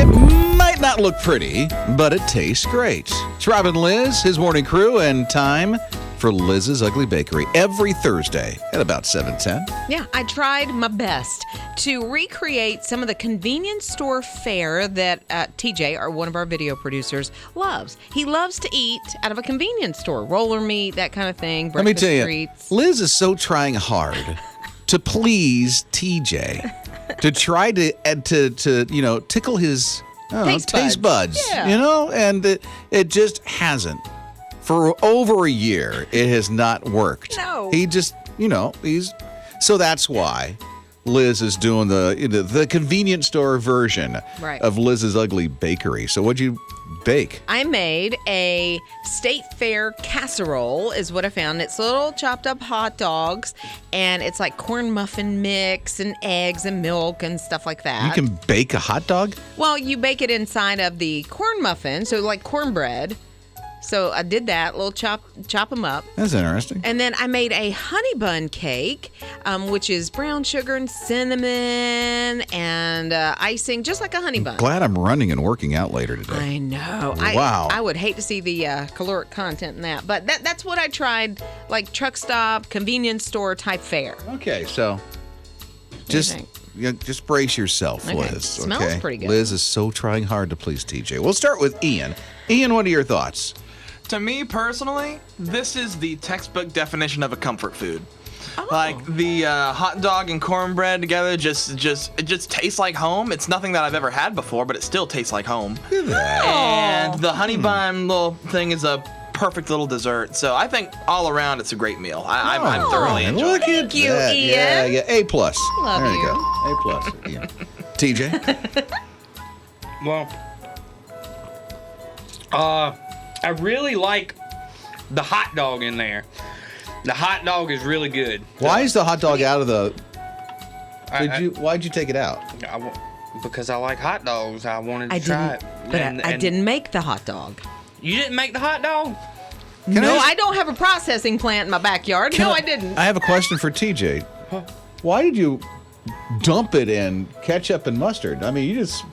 It might not look pretty, but it tastes great. It's Rob and Liz, his morning crew, and time for Lizz's Ugly Bakery every Thursday at about 7:10. Yeah, I tried my best to recreate some of the convenience store fare that TJ, one of our video producers, loves. He loves to eat out of a convenience store, roller meat, that kind of thing, Let me breakfast tell you, treats. Liz is so trying hard to please TJ, to try to tickle his taste buds, Yeah. and it just hasn't. For over a year, it has not worked. No. He just, so that's why Liz is doing the convenience store version of Liz's Ugly Bakery. So what'd you bake? I made a state fair casserole is what I found. It's little chopped up hot dogs, and it's like corn muffin mix and eggs and milk and stuff like that. You can bake a hot dog? Well, you bake it inside of the corn muffin, so like cornbread. So I did that, chop them up. That's interesting. And then I made a honey bun cake, which is brown sugar and cinnamon and icing, just like a honey bun. Glad I'm running and working out later today. I know. Wow. I would hate to see the caloric content in that. But that's what I tried, like truck stop, convenience store type fare. Okay, so just brace yourself, Okay. Liz. Smells pretty good. Liz is so trying hard to please TJ. We'll start with Ian. Ian, what are your thoughts? To me personally, this is the textbook definition of a comfort food. Oh. Like the hot dog and cornbread together, it just tastes like home. It's nothing that I've ever had before, but it still tastes like home. Look at that. And the honey bun little thing is a perfect little dessert. So I think all around it's a great meal. I'm thoroughly enjoying Look it. at Thank you, that. Ian. Yeah, A+. Love there you you. go. A+, Ian. TJ? Well, I really like the hot dog in there. The hot dog is really good. Why is the hot dog out of the... I- Why'd you take it out? Because I like hot dogs. I wanted to I try didn't, it. but And- I and didn't make the hot dog. You didn't make the hot dog? No, I- I don't have a processing plant in my backyard. No, I didn't. I have a question for TJ. Why did you dump it in ketchup and mustard? I mean, you just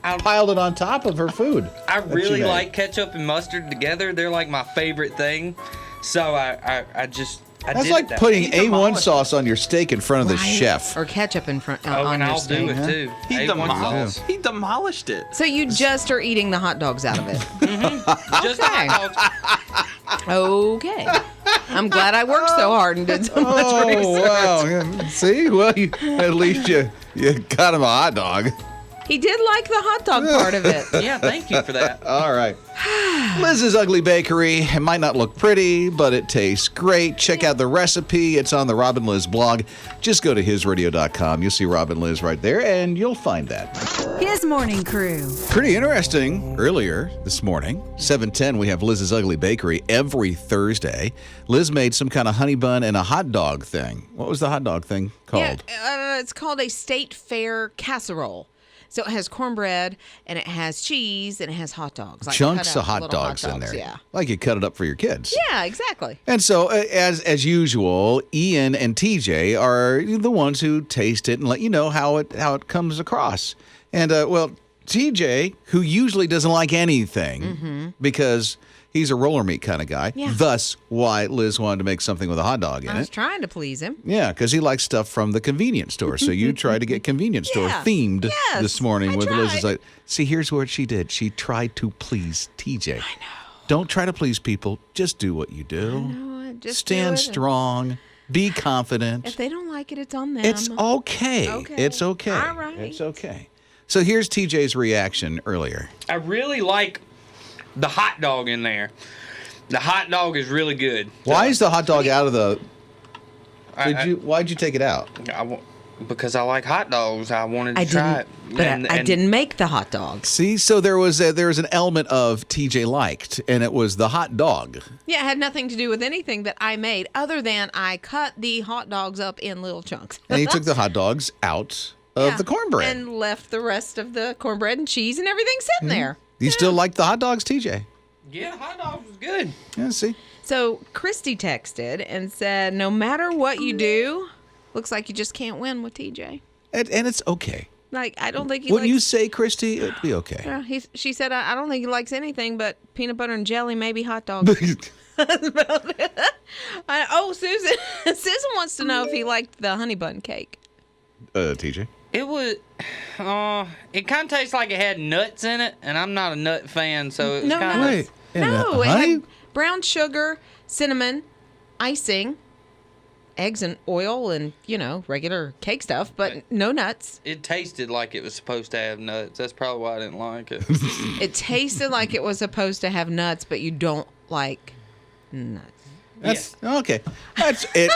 I piled it on top of her food. I that you really made. like ketchup and mustard together. They're like my favorite thing. So I That's did like it that putting way. A1 sauce on your steak in front of the Right? chef. Or ketchup in front Oh, on and your I'll steak. do it too. He A1 demolished. sauce. He demolished it. So you just are eating the hot dogs out of it. Just the Okay. hot dogs. Okay. I'm glad I worked so hard and did so much research. Oh, wow. Yeah. See? Well, at least you got him a hot dog. He did like the hot dog part of it. Yeah, thank you for that. All right. Liz's Ugly Bakery. It might not look pretty, but it tastes great. Check out the recipe. It's on the Rob and Liz blog. Just go to hisradio.com. You'll see Rob and Liz right there, and you'll find that. His morning crew. Pretty interesting. Earlier this morning, 7:10, we have Liz's Ugly Bakery every Thursday. Liz made some kind of honey bun and a hot dog thing. What was the hot dog thing called? Yeah, it's called a state fair casserole. So it has cornbread, and it has cheese, and it has hot dogs. Like Chunks cut of out hot little dogs in there. Yeah. Like you cut it up for your kids. Yeah, exactly. And so, as usual, Ian and TJ are the ones who taste it and let you know how it comes across. And TJ, who usually doesn't like anything because he's a roller meat kind of guy. Yeah. Thus, why Liz wanted to make something with a hot dog in I was it. trying to please him. Yeah, because he likes stuff from the convenience store. So you try to get convenience store Yeah. themed Yes, this morning I with Liz. It's tried. like, see, here's what she did. She tried to please TJ. I know. Don't try to please people. Just do what you do. No, just Stand do it. strong. Be confident. If they don't like it, it's on them. It's okay. Okay. It's okay. All right. It's okay. So here's TJ's reaction earlier. I really like the hot dog in there. The hot dog is really good. Why is the hot dog out of the... I- Why'd you take it out? Because I like hot dogs. I wanted to I try didn't, it. but And- I and didn't make the hot dogs. See, so there was an element of TJ liked, and it was the hot dog. Yeah, it had nothing to do with anything that I made other than I cut the hot dogs up in little chunks. And he took the hot dogs out of Yeah, the cornbread. and left the rest of the cornbread and cheese and everything sitting there. You still like the hot dogs, TJ? Yeah, hot dogs was good. Yeah, see? So Christy texted and said, no matter what you do, looks like you just can't win with TJ. And it's okay. Like, I don't think he Wouldn't likes... you say, Christy, it'd be okay? Yeah, she said, I don't think he likes anything but peanut butter and jelly, maybe hot dogs. That's about it. Susan wants to know if he liked the honey bun cake. TJ? It was, it kind of tastes like it had nuts in it, and I'm not a nut fan, so it was kind of... Wait. No, it honey? had brown sugar, cinnamon, icing, eggs and oil, and, regular cake stuff, but no nuts. It tasted like it was supposed to have nuts. That's probably why I didn't like it. It tasted like it was supposed to have nuts, but you don't like nuts. That's okay. That's it.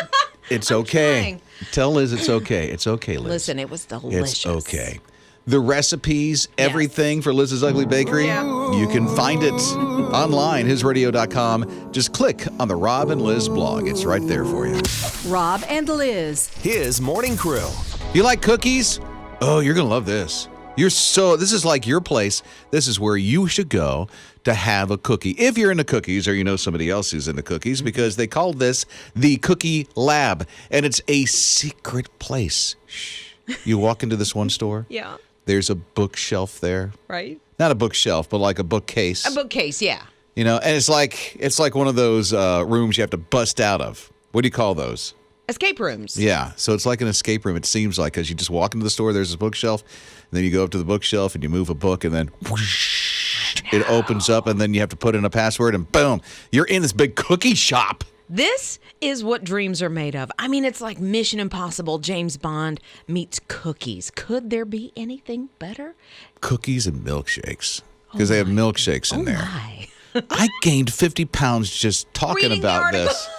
It's okay. trying. Tell Liz it's okay. It's okay, Liz. Listen, it was delicious. It's okay. The recipes, everything for Liz's Ugly Bakery, you can find it online, hisradio.com. Just click on the Rob and Liz blog. It's right there for you. Rob and Liz. His morning crew. You like cookies? Oh, you're going to love this. This is like your place. This is where you should go to have a cookie. If you're into cookies or you know somebody else who's into cookies, because they call this the Cookie Lab, and it's a secret place. Shh. You walk into this one store. Yeah. There's a bookshelf there. Right? Not a bookshelf, but like a bookcase. A bookcase, yeah. And it's like one of those rooms you have to bust out of. What do you call those? Escape rooms. Yeah, so it's like an escape room, it seems like, because you just walk into the store, there's a bookshelf, and then you go up to the bookshelf and you move a book, and then whoosh, it opens up, and then you have to put in a password, and boom, you're in this big cookie shop. This is what dreams are made of. I mean, it's like Mission Impossible, James Bond meets cookies. Could there be anything better? Cookies and milkshakes, because they have milkshakes in there. My. I gained 50 pounds just talking Reading the about article. this.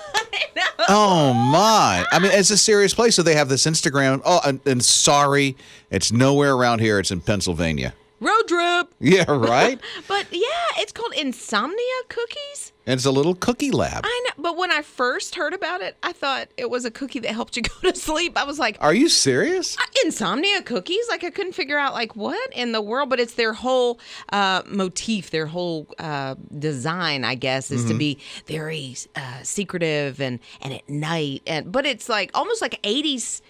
Oh, my. I mean, it's a serious place. So they have this Instagram. Oh, and sorry, it's nowhere around here. It's in Pennsylvania. Road trip. Yeah, right? But yeah, it's called Insomnia Cookies. And it's a little cookie lab. I know, but when I first heard about it, I thought it was a cookie that helped you go to sleep. I was like, Are you serious? Insomnia Cookies? Like, I couldn't figure out, like, what in the world? But it's their whole motif, their whole design, I guess, is to be very secretive and at night. But it's like almost like 80s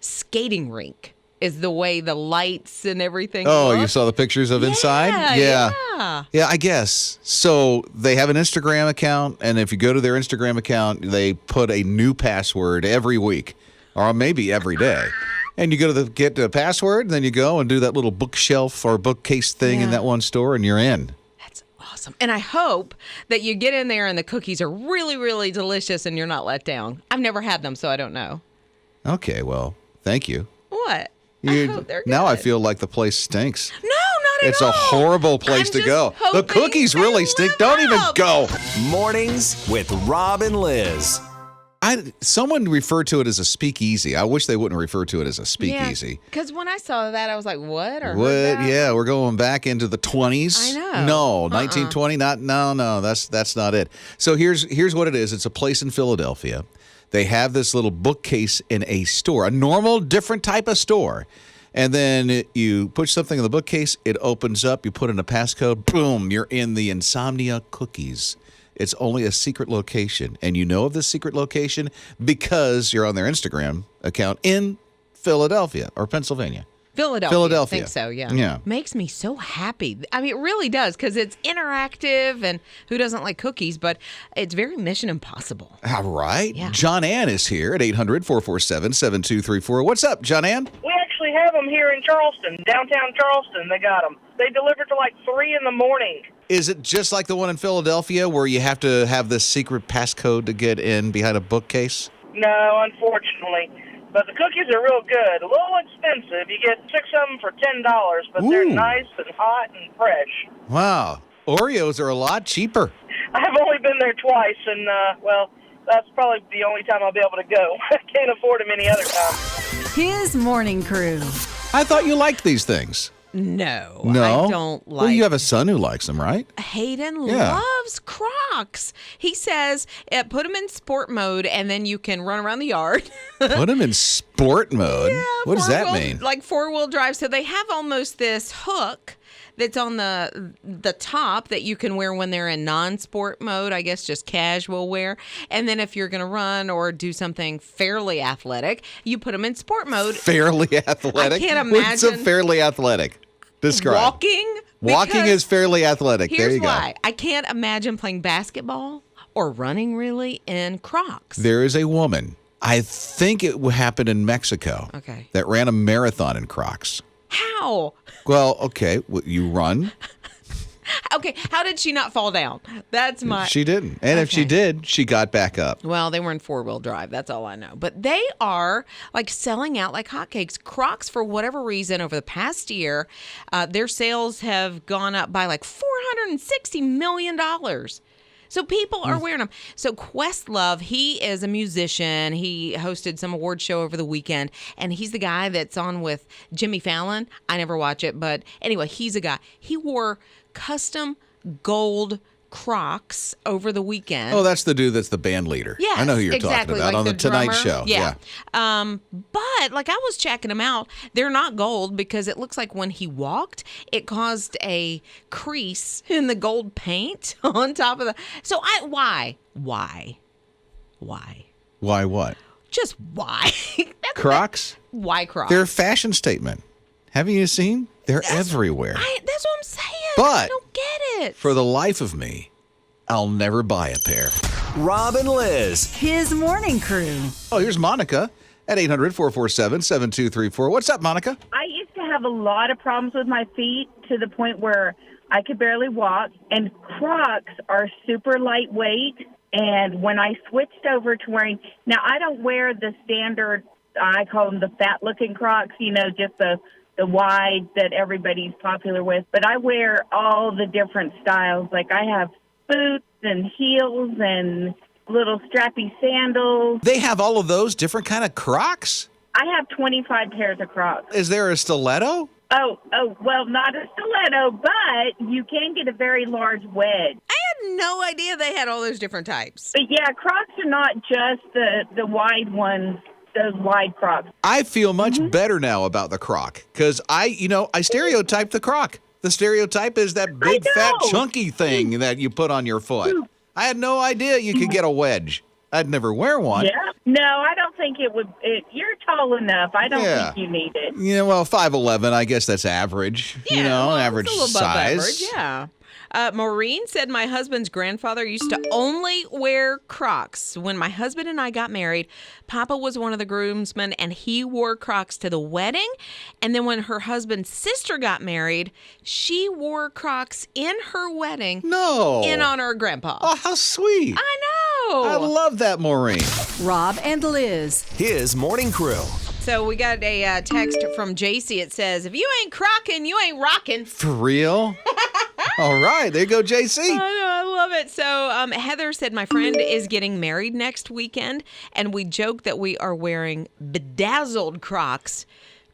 skating rink is the way the lights and everything Oh, look. you saw the pictures of inside? Yeah. Yeah, I guess. So they have an Instagram account, and if you go to their Instagram account, they put a new password every week, or maybe every day. And you go to get the password, and then you go and do that little bookshelf or bookcase thing in Yeah. that one store, and you're in. That's awesome. And I hope that you get in there and the cookies are really, really delicious and you're not let down. I've never had them, so I don't know. Okay, well, thank you. What? I hope they're good. Now I feel like the place stinks. No, not at It's all. a horrible place I'm to just go. The hoping cookies they really stink. live Don't even up. go. Mornings with Rob and Liz. Someone referred to it as a speakeasy. I wish they wouldn't refer to it as a speakeasy. Because when I saw that, I was like, what? Or What? heard that? Yeah, we're going back into the 20s. I know. No, 1920. No. That's not it. So here's what it is. It's a place in Philadelphia. They have this little bookcase in a store, a normal, different type of store. And then you put something in the bookcase, it opens up, you put in a passcode, boom, you're in the Insomnia Cookies. It's only a secret location. And you know of this secret location because you're on their Instagram account in Philadelphia or Pennsylvania. Philadelphia. I think so, yeah. Yeah. Makes me so happy. I mean, it really does because it's interactive and who doesn't like cookies, but it's very Mission Impossible. All right. Yeah. JONANNE is here at 800-447-7234. What's up, JONANNE? We actually have them here in Charleston, downtown Charleston. They got them. They deliver to like 3 in the morning. Is it just like the one in Philadelphia where you have to have this secret passcode to get in behind a bookcase? No, unfortunately. But the cookies are real good. A little expensive. You get 6 of them for $10, but they're Ooh. nice and hot and fresh. Wow. Oreos are a lot cheaper. I've only been there twice, and, well, that's probably the only time I'll be able to go. I can't afford them any other time. His morning crew. I thought you liked these things. No, No? I don't like. Well, you have a son who likes them, right? Hayden Yeah. loves Crocs. He says, put them in sport mode and then you can run around the yard. Put them in sport mode. Yeah, What does that four-wheel- mean? Like 4-wheel drive. So they have almost this hook that's on the top that you can wear when they're in non-sport mode, I guess just casual wear. And then if you're going to run or do something fairly athletic, you put them in sport mode. Fairly athletic? I can't What's a imagine- fairly athletic? Describe. Walking? Walking Because is fairly athletic. There Here's you go. why. I can't imagine playing basketball or running really in Crocs. There is a woman, I think it happened in Mexico, Okay. that ran a marathon in Crocs. How? Well, okay, you run. Okay, how did she not fall down? That's my... She didn't. And if she Okay. did, she got back up. Well, they were in four-wheel drive. That's all I know. But they are like selling out like hotcakes. Crocs, for whatever reason, over the past year, their sales have gone up by like $460 million. So people are wearing them. So Questlove, he is a musician. He hosted some award show over the weekend, and he's the guy that's on with Jimmy Fallon. I never watch it, but anyway, he's a guy. He wore custom gold Crocs over the weekend. Oh, that's the dude that's the band leader. Yeah, I know who you're exactly, talking about like on the Tonight drummer. Show. Yeah. But like I was checking them out, they're not gold because it looks like when he walked, it caused a crease in the gold paint on top of the. So why? Why what? Just why? Crocs? Why Crocs? They're a fashion statement. Haven't you seen? They're everywhere. That's what I'm saying. But I don't get it. For the life of me, I'll never buy a pair. Rob and Liz. His morning crew. Oh, here's Monica at 800-447-7234. What's up, Monica? I used to have a lot of problems with my feet to the point where I could barely walk, and Crocs are super lightweight. And when I switched over to wearing, now I don't wear the standard, I call them the fat-looking Crocs, just the wide that everybody's popular with. But I wear all the different styles. Like I have boots and heels and little strappy sandals. They have all of those different kind of Crocs? I have 25 pairs of Crocs. Is there a stiletto? Oh, well, not a stiletto, but you can get a very large wedge. I had no idea they had all those different types. But yeah, Crocs are not just the wide ones, those wide Crocs. I feel much better now about the Croc because I stereotype the Croc. The stereotype is that big, fat, chunky thing that you put on your foot. I had no idea you could get a wedge. I'd never wear one. Yeah. No, I don't think it would. You're tall enough. I don't think you need it. 5'11", I guess that's average. Average it's a little above size. average, yeah. Maureen said my husband's grandfather used to only wear Crocs. When my husband and I got married, Papa was one of the groomsmen, and he wore Crocs to the wedding. And then when her husband's sister got married, she wore Crocs in her wedding. No. In honor of Grandpa. Oh, how sweet. I know. I love that, Maureen. Rob and Liz. His morning crew. So we got a text from JC. It says, if you ain't crocking, you ain't rocking. For real? All right. There you go, JC. I know, I love it. So Heather said my friend is getting married next weekend, and we joke that we are wearing bedazzled Crocs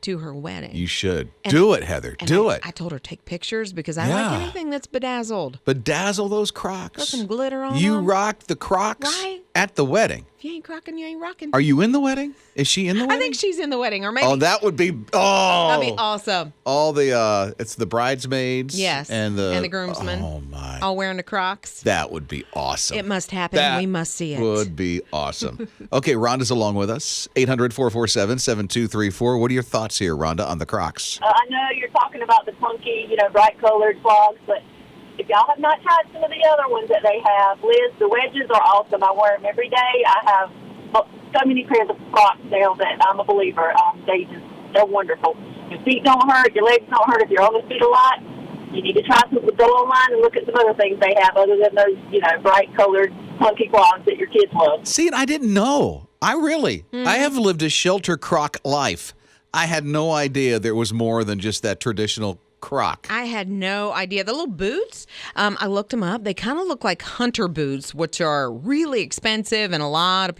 to her wedding. You should. Do it, Heather. Do it. I told her take pictures because I like anything that's bedazzled. Bedazzle those Crocs. Put some glitter on You them. rocked the Crocs at the wedding. If you ain't crocking, you ain't rocking. Are you in the wedding? Is she in the wedding? I think she's in the wedding, or maybe. Oh, that would be. That'd be awesome. All the it's the bridesmaids. Yes. And the groomsmen. Oh my. All wearing the Crocs. That would be awesome. It must happen. That We must see it. Would be awesome. Okay, Rhonda's along with us. 800-447-7234. What are your thoughts here, Rhonda, on the Crocs? I know you're talking about the funky, bright colored clogs, but if y'all have not tried some of the other ones that they have, Liz, the wedges are awesome. I wear them every day. I have so many pairs of Crocs now that I'm a believer. They're wonderful. Your feet don't hurt, your legs don't hurt if you're on the feet a lot. You need to try some. Go online and look at some other things they have other than those, bright colored funky clogs that your kids love. See, I didn't know. I have lived a shelter Croc life. I had no idea there was more than just that traditional Croc. I had no idea. The little boots, I looked them up. They kind of look like hunter boots, which are really expensive, and a lot of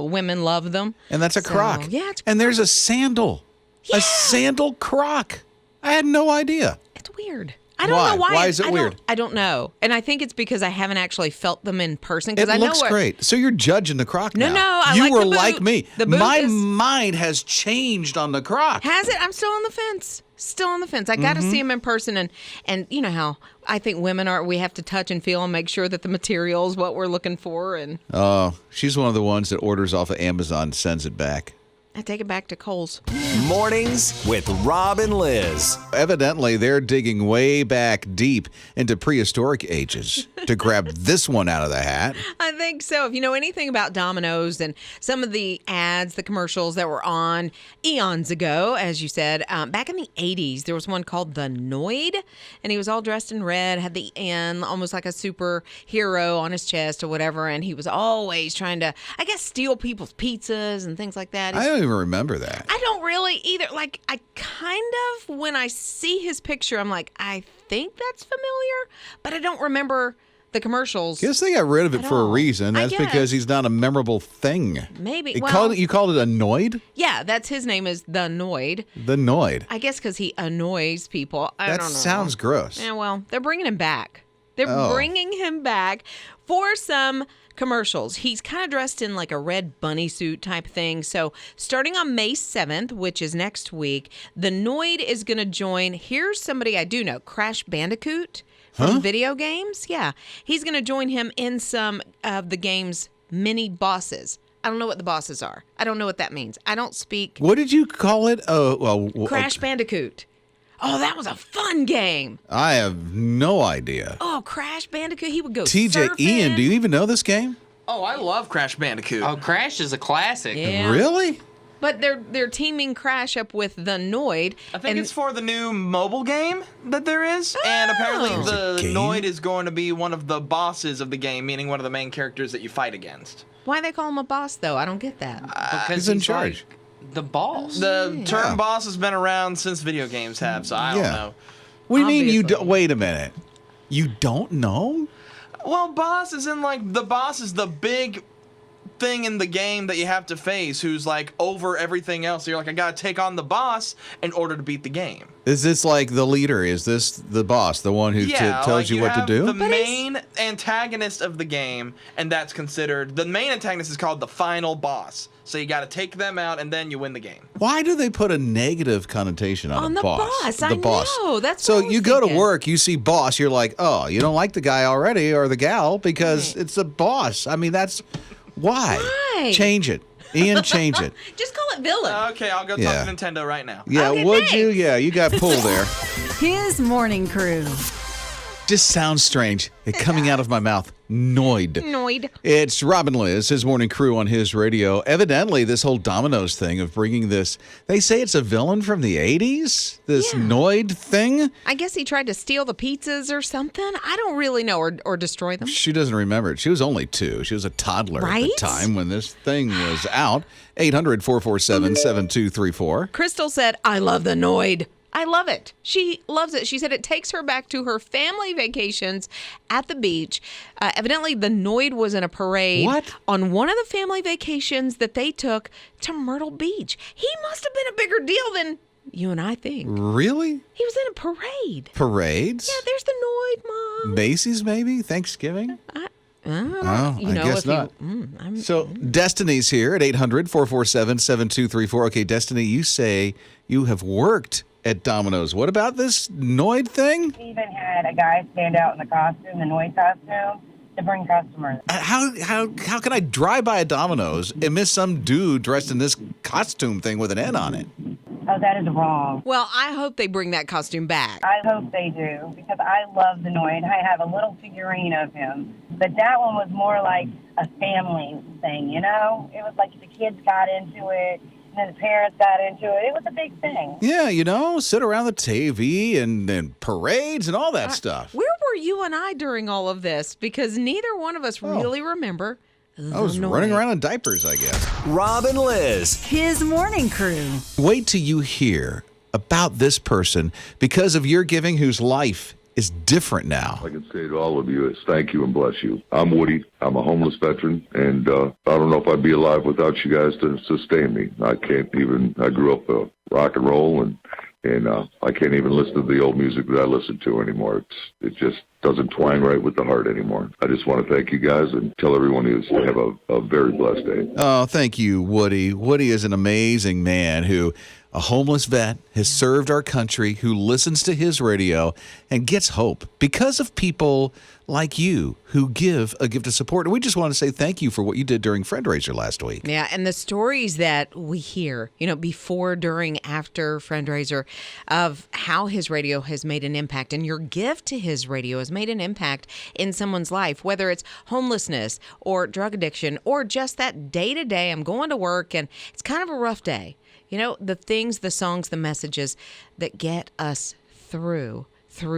women love them. And that's a Croc. Yeah, and there's a sandal. Yeah. A sandal Croc. I had no idea. It's weird. I don't know why. Why is it weird? I don't know. And I think it's because I haven't actually felt them in person. It I know looks great. So you're judging the Croc now. No, I you like were the boot. like me. The boot My is- mind has changed on the Croc. Has it? I'm still on the fence. Still on the fence. I got to see them in person, and you know how I think women are. We have to touch and feel and make sure that the material is what we're looking for. And Oh, she's one of the ones that orders off of Amazon and sends it back. I take it back to Kohl's. Mornings with Rob and Liz. Evidently, they're digging way back deep into prehistoric ages to grab this one out of the hat. I think so. If you know anything about Domino's and some of the ads, the commercials that were on eons ago, as you said, back in the 80s, there was one called the Noid, and he was all dressed in red, had the N, almost like a superhero on his chest or whatever, and he was always trying to, I guess, steal people's pizzas and things like that. I don't even remember that. I don't really either. Like, I kind of, when I see his picture, I'm like, I think that's familiar, but I don't remember the commercials. Guess they got rid of it At for a all. reason. I That's because guess. he's not a memorable thing. Maybe. You Well, called it annoyed? yeah, that's his name is the Noid. The Noid. I guess because he annoys people. I That don't know. sounds gross. Yeah, well, they're bringing him back. They're Oh. bringing him back for some commercials. He's kind of dressed in like a red bunny suit type thing. So starting on May 7th, which is next week, the Noid is going to join. Here's somebody I do know, Crash Bandicoot from video games. Yeah, he's going to join him in some of the game's mini bosses. I don't know what the bosses are. I don't know what that means. I don't speak What did you call it? Oh, well, Crash Bandicoot. Oh, that was a fun game. I have no idea. Oh, Crash Bandicoot. He would go TJ, surfing. Ian, do you even know this game? Oh, I love Crash Bandicoot. Oh, Crash is a classic. Yeah. Really? But they're teaming Crash up with the Noid. I think it's for the new mobile game that there is. And apparently There's the a game? Noid is going to be one of the bosses of the game, meaning one of the main characters that you fight against. Why they call him a boss, though? I don't get that. Because He's in charge. like the boss. The term Yeah. boss has been around since video games have, so I don't Yeah. know. What do you mean you Obviously. don't? Wait a minute. You don't know? Well, boss is in like the boss is the big thing in the game that you have to face who's like over everything else. So you're like, I gotta take on the boss in order to beat the game. Is this like the leader? Is this the boss, the one who tells like you what to have do? The main antagonist of the game, and that's considered the main antagonist is called the final boss. So you got to take them out, and then you win the game. Why do they put a negative connotation on On a the boss? boss, I know. That's so what I was you go to thinking. work, you see boss, you're like, oh, you don't like the guy already or the gal because it's a boss. I mean, that's why. Why? Change it, Ian. Change it. Just call it villain. Okay, I'll go Yeah. talk to Nintendo right now. Yeah, Okay, would you? thanks. Yeah, you got pulled there. His morning crew. Just sounds strange. It coming out of my mouth. Noid. Noid. It's Robin Liz, his morning crew on his radio. Evidently, this whole Domino's thing of bringing this, they say it's a villain from the 80s? This Yeah. Noid thing? I guess he tried to steal the pizzas or something. I don't really know, or destroy them. She doesn't remember it. She was only 2. She was a toddler at Right? the time when this thing was out. 800-447-7234. Crystal said, I love the Noid. I love it. She loves it. She said it takes her back to her family vacations at the beach. Evidently, the Noid was in a parade What? on one of the family vacations that they took to Myrtle Beach. He must have been a bigger deal than you and I think. Really? He was in a parade. Parades? Yeah, there's the Noid, Mom. Macy's, maybe? Thanksgiving? I don't know. Oh, You I know, guess if not. I'm, So Destiny's here at 800-447-7234. Okay, Destiny, you say you have worked at Domino's. What about this Noid thing? We even had a guy stand out in the costume, the Noid costume, to bring customers. How can I drive by a Domino's and miss some dude dressed in this costume thing with an N on it? Oh, that is wrong. well, I hope they bring that costume back. I hope they do, because I love the Noid. I have a little figurine of him. But that one was more like a family thing, you know? It was like the kids got into it, and then the parents got into it. It was a big thing. Yeah, you know, sit around the TV and parades and all that stuff. Where were you and I during all of this? Because neither one of us really remember. I was running around in diapers, I guess. Rob and Liz. His morning crew. Wait till you hear about this person because of your giving whose life is different now. I can say to all of you is thank you and bless you. I'm Woody. I'm a homeless veteran, and I don't know if I'd be alive without you guys to sustain me. I grew up rock and roll and And I can't even listen to the old music that I listen to anymore. It just doesn't twang right with the heart anymore. I just want to thank you guys and tell everyone to have a very blessed day. Oh, thank you, Woody. Woody is an amazing man who, a homeless vet, has served our country, who listens to his radio and gets hope because of people like you who give a gift of support. And we just want to say thank you for what you did during Friendraiser last week. Yeah, and the stories that we hear, before, during, after Friendraiser of how his radio has made an impact, and your gift to his radio has made an impact in someone's life, whether it's homelessness or drug addiction or just that day-to-day, I'm going to work and it's kind of a rough day. The things, the songs, the messages that get us through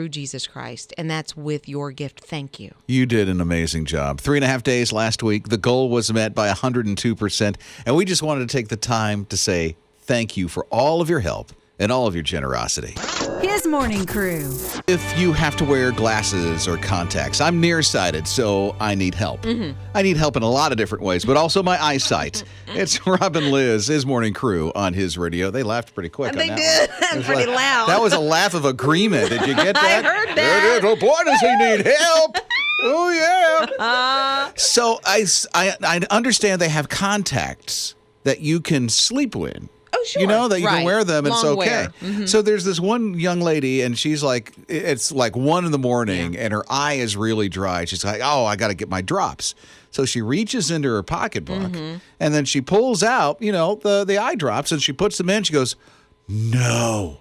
Jesus Christ. And that's with your gift. Thank you. You did an amazing job. 3.5 days last week. The goal was met by 102%. And we just wanted to take the time to say thank you for all of your help and all of your generosity. His morning crew. If you have to wear glasses or contacts, I'm nearsighted, so I need help. Mm-hmm. I need help in a lot of different ways, but also my eyesight. It's Rob and Liz, his morning crew on his radio. They laughed pretty quick on They that did. one. It was Pretty loud. That was a laugh of agreement. Did you get that? I heard that. Oh, boy, does he need help. Oh, yeah. So I understand they have contacts that you can sleep with. Oh, sure. That you can wear them and it's Long okay. wear. Mm-hmm. So there's this one young lady and she's like, it's like 1 a.m. and her eye is really dry. She's like, oh, I got to get my drops. So she reaches into her pocketbook and then she pulls out, the eye drops and she puts them in. She goes, no,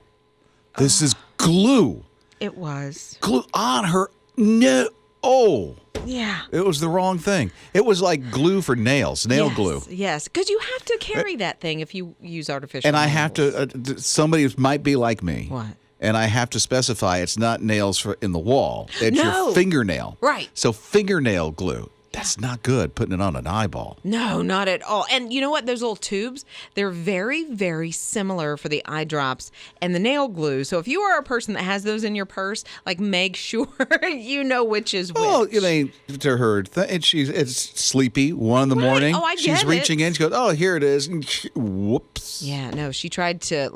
this is glue. It was. Glue on her. No. Oh. Yeah. It was the wrong thing. It was like glue for nails, nail glue. Yes, because you have to carry that thing if you use artificial And I nails. have to, somebody might be like me. What? And I have to specify it's not nails in the wall. It's No. your fingernail. Right. So fingernail glue. That's not good, putting it on an eyeball. No, not at all. And you know what? Those little tubes, they're very, very similar for the eye drops and the nail glue. So if you are a person that has those in your purse, make sure you know which is which. Well, to her, it's sleepy, 1 a.m. Oh, I She's get reaching it. in. She goes, oh, here it is. Whoops. Yeah, no, she tried to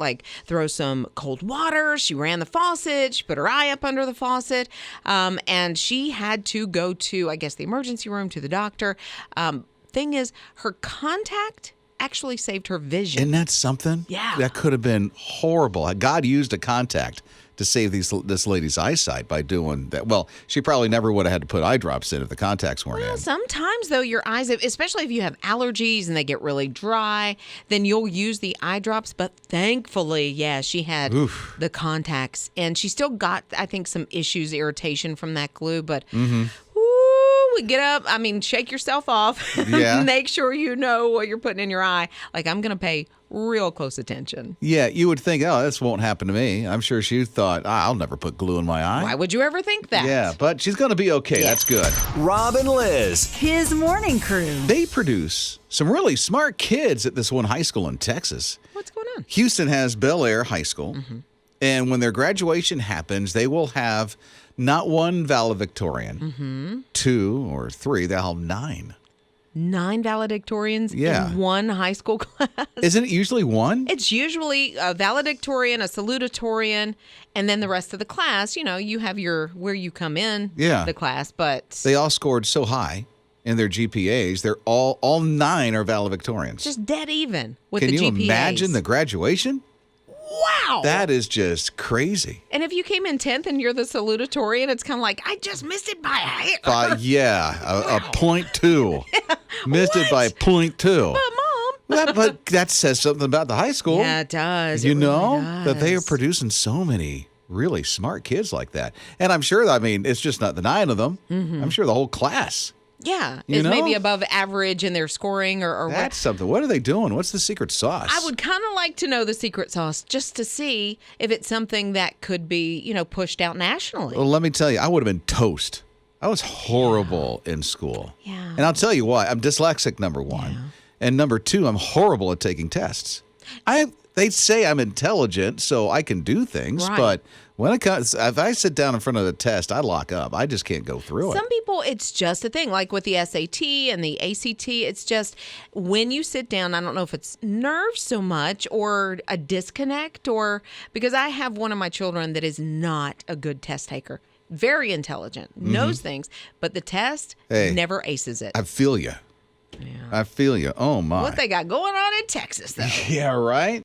throw some cold water. She ran the faucet. She put her eye up under the faucet. And she had to go to, I guess, the emergency room, to the doctor. Thing is, her contact actually saved her vision. Isn't that something? Yeah. That could have been horrible. God used a contact to save this lady's eyesight by doing that. Well, she probably never would have had to put eye drops in if the contacts weren't in. Sometimes, though, your eyes, especially if you have allergies and they get really dry, then you'll use the eye drops. But thankfully, yeah, she had the contacts. And she still got, I think, some issues, irritation from that glue. But get up, shake yourself off. Yeah. Make sure you know what you're putting in your eye. I'm going to pay real close attention. Yeah, you would think, oh, this won't happen to me. I'm sure she thought, I'll never put glue in my eye. Why would you ever think that? Yeah, but she's going to be okay. Yeah. That's good. Rob and Liz. His morning crew. They produce some really smart kids at this one high school in Texas. What's going on? Houston has Bel Air High School. And when their graduation happens, they will have not one valedictorian, 2 or 3, they'll have 9. 9 valedictorians in one high school class. Isn't it usually 1? It's usually a valedictorian, a salutatorian, and then the rest of the class. You have your where you come in the class, but They all scored so high in their GPAs. They're all 9 are valedictorians. just dead even with Can the you GPAs. imagine the graduation? Wow. That is just crazy. And if you came in 10th and you're the salutatorian, it's kind of like, I just missed it by a hair. A 0.2. Missed it by 0.2. But, Mom. But that says something about the high school. Yeah, it does. You It really know does. that they are producing so many really smart kids like that. And I'm sure, it's just not the 9 of them. I'm sure the whole class. Yeah, You is know? maybe above average in their scoring or what. That's something. What are they doing? What's the secret sauce? I would kind of like to know the secret sauce just to see if it's something that could be, pushed out nationally. Well, let me tell you, I would have been toast. I was horrible in school. Yeah. And I'll tell you why. I'm dyslexic, number 1. And number 2, I'm horrible at taking tests. They say I'm intelligent, so I can do things, Right. but when it comes, if I sit down in front of the test, I lock up. I just can't go through it. Some people, it's just a thing. Like with the SAT and the ACT, it's just when you sit down, I don't know if it's nerves so much or a disconnect, or because I have one of my children that is not a good test taker. Very intelligent, knows things, but the test never aces it. I feel you. Yeah. I feel you. Oh, my. What they got going on in Texas, though. Yeah, right?